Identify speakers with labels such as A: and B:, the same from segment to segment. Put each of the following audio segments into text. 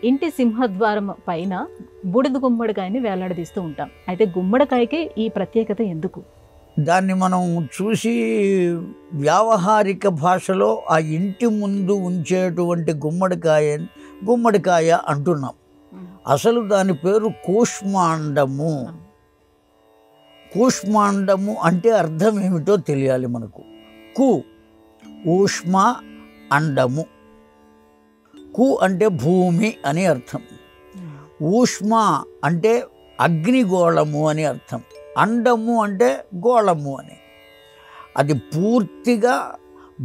A: ఇంటి సింహద్వారం పైన బూడిద గుమ్మడికాయని వేలాడదీస్తూ ఉంటాం. అయితే గుమ్మడికాయకి ఈ ప్రత్యేకత ఎందుకు?
B: దాన్ని మనం చూసి వ్యావహారిక భాషలో ఆ ఇంటి ముందు ఉంచేటువంటి గుమ్మడికాయ అంటున్నాం. అసలు దాని పేరు కూష్మాండము. కూష్మాండము అంటే అర్థం ఏమిటో తెలియాలి మనకు. ఊష్మ అండము. కు అంటే భూమి అని అర్థం. ఊష్మ అంటే అగ్నిగోళము అని అర్థం. అండము అంటే గోళము అని. అది పూర్తిగా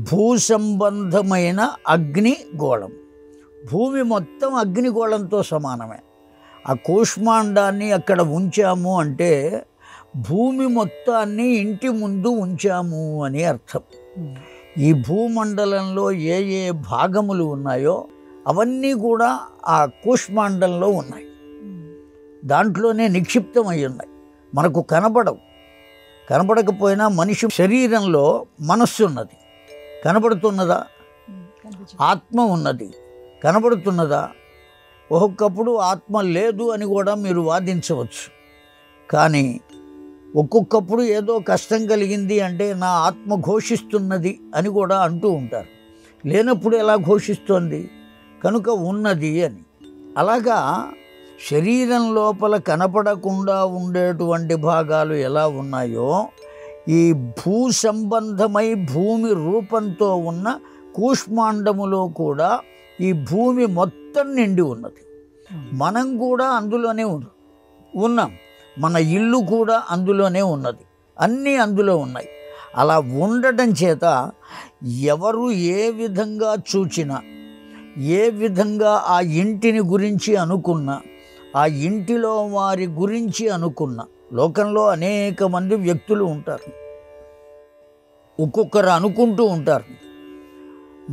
B: భూ సంబంధమైన అగ్నిగోళం. భూమి మొత్తం అగ్నిగోళంతో సమానమే. ఆ కూష్మాండాన్ని అక్కడ ఉంచాము అంటే భూమి మొత్తాన్ని ఇంటి ముందు ఉంచాము అని అర్థం. ఈ భూమండలంలో ఏ ఏ భాగములు ఉన్నాయో అవన్నీ కూడా ఆ కూష్మాండంలో ఉన్నాయి. దాంట్లోనే నిక్షిప్తమై ఉన్నాయి. మనకు కనబడవు. కనబడకపోయినా మనిషి శరీరంలో మనస్సు ఉన్నది. కనబడుతున్నదా? ఆత్మ ఉన్నది. కనబడుతున్నదా? ఒక్కొక్కప్పుడు ఆత్మ లేదు అని కూడా మీరు వాదించవచ్చు. కానీ ఒక్కొక్కప్పుడు ఏదో కష్టం కలిగింది అంటే నా ఆత్మ ఘోషిస్తున్నది అని కూడా అంటూ ఉంటారు. లేనప్పుడు ఎలా ఘోషిస్తోంది? కనుక ఉన్నది అని. అలాగా శరీరం లోపల కనపడకుండా ఉండేటువంటి భాగాలు ఎలా ఉన్నాయో ఈ భూ సంబంధమై భూమి రూపంతో ఉన్న కూష్మాండములో కూడా ఈ భూమి మొత్తం నిండి ఉన్నది. మనం కూడా అందులోనే ఉన్నాం. మన ఇల్లు కూడా అందులోనే ఉన్నది. అన్నీ అందులో ఉన్నాయి. అలా ఉండటం చేత ఎవరు ఏ విధంగా చూచినా, ఏ విధంగా ఆ ఇంటిని గురించి అనుకున్నా, ఆ ఇంటిలో వారి గురించి అనుకున్న లోకంలో అనేక మంది వ్యక్తులు ఉంటారు. ఒక్కొక్కరు అనుకుంటూ ఉంటారు.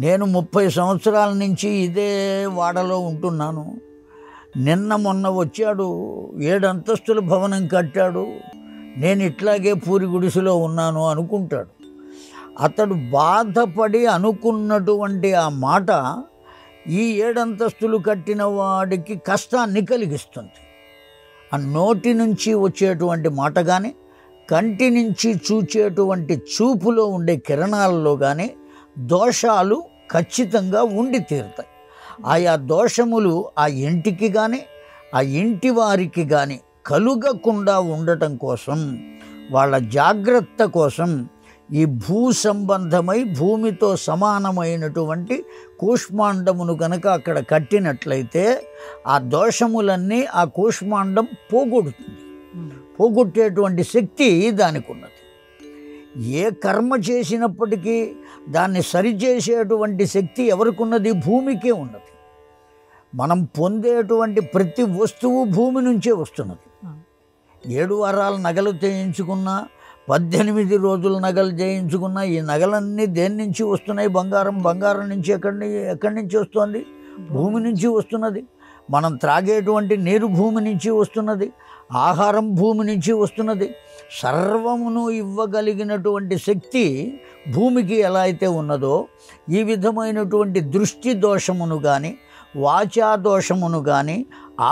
B: నేను 30 సంవత్సరాల నుంచి ఇదే వాడలో ఉంటున్నాను. నిన్న మొన్న వచ్చాడు, 7 అంతస్తుల భవనం కట్టాడు, నేను ఇట్లాగే పూరి గుడిసెలో ఉన్నాను అనుకుంటాడు. అతడు బాధపడి అనుకున్నటువంటి ఆ మాట ఈ 7 అంతస్తులు కట్టిన వాడికి కష్టాన్ని కలిగిస్తుంది. ఆ నోటి నుంచి వచ్చేటువంటి మాట కానీ, కంటి నుంచి చూచేటువంటి చూపులో ఉండే కిరణాలలో కానీ దోషాలు ఖచ్చితంగా ఉండి తీరుతాయి. ఆయా దోషములు ఆ ఇంటికి కానీ ఆ ఇంటి వారికి కానీ కలుగకుండా ఉండటం కోసం, వాళ్ళ జాగ్రత్త కోసం ఈ భూ సంబంధమై భూమితో సమానమైనటువంటి కూష్మాండమును కనుక అక్కడ కట్టినట్లయితే ఆ దోషములన్నీ ఆ కూష్మాండం పోగొడుతుంది. పోగొట్టేటువంటి శక్తి దానికి ఉన్నది. ఏ కర్మ చేసినప్పటికీ దాన్ని సరిచేసేటువంటి శక్తి ఎవరికి ఉన్నది? భూమికే ఉన్నది. మనం పొందేటువంటి ప్రతి వస్తువు భూమి నుంచే వస్తున్నది. 7 వారాల నగలు చేయించుకున్నా, 18 రోజుల నగలు చేయించుకున్నా ఈ నగలన్నీ దేని నుంచి వస్తున్నాయి? బంగారం నుంచి ఎక్కడి నుంచి వస్తుంది? భూమి నుంచి వస్తున్నది. మనం త్రాగేటువంటి నీరు భూమి నుంచి వస్తున్నది. ఆహారం భూమి నుంచి వస్తున్నది. సర్వమును ఇవ్వగలిగినటువంటి శక్తి భూమికి ఎలా అయితే ఉన్నదో ఈ విధమైనటువంటి దృష్టి దోషమును కానీ, వాచా దోషమును కానీ,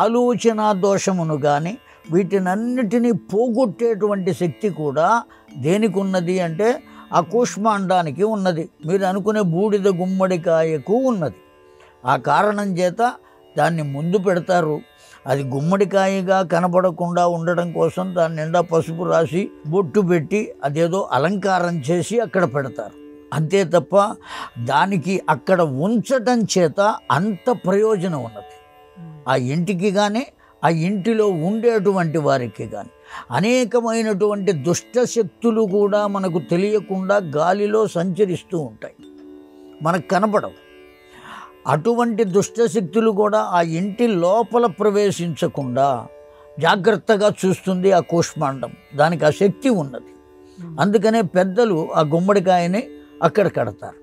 B: ఆలోచన దోషమును కానీ వీటినన్నిటినీ పోగొట్టేటువంటి శక్తి కూడా దేనికి ఉన్నది అంటే ఆ కూష్మాండానికి ఉన్నది. మీరు అనుకునే బూడిద గుమ్మడికాయకు ఉన్నది. ఆ కారణం చేత దాన్ని ముందు పెడతారు. అది గుమ్మడికాయగా కనపడకుండా ఉండడం కోసం దాని నిండా పసుపు రాసి బొట్టు పెట్టి అదేదో అలంకారం చేసి అక్కడ పెడతారు. అంతే తప్ప దానికి అక్కడ ఉంచటం చేత అంత ప్రయోజనం ఉన్నది. ఆ ఇంటికి కానీ ఆ ఇంటిలో ఉండేటువంటి వారికి కానీ అనేకమైనటువంటి దుష్టశక్తులు కూడా మనకు తెలియకుండా గాలిలో సంచరిస్తూ ఉంటాయి, మనకు కనపడవు. అటువంటి దుష్టశక్తులు కూడా ఆ ఇంటి లోపల ప్రవేశించకుండా జాగ్రత్తగా చూస్తుంది ఆ కూష్మాండం. దానికి ఆ శక్తి ఉన్నది. అందుకనే పెద్దలు ఆ గుమ్మడికాయని అక్కడ కడతారు.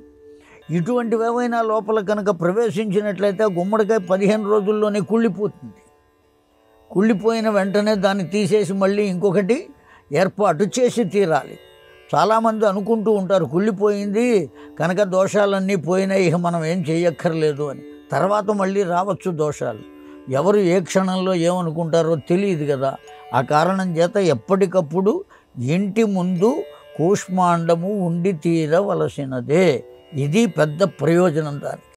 B: ఇటువంటివి ఏమైనా లోపల కనుక ప్రవేశించినట్లయితే ఆ గుమ్మడికాయ 15 రోజుల్లోనే కుళ్ళిపోతుంది. కుళ్ళిపోయిన వెంటనే దాన్ని తీసేసి మళ్ళీ ఇంకొకటి ఏర్పాటు చేసి తీరాలి. చాలామంది అనుకుంటూ ఉంటారు కుళ్ళిపోయింది కనుక దోషాలన్నీ పోయినాయి, ఇక మనం ఏం చేయక్కర్లేదు అని. తర్వాత మళ్ళీ రావచ్చు దోషాలు. ఎవరు ఏ క్షణంలో ఏమనుకుంటారో తెలియదు కదా. ఆ కారణం చేత ఎప్పటికప్పుడు ఇంటి ముందు కూష్మాండము ఉండి తీరవలసినదే. ఇది పెద్ద ప్రయోజనం దానికి.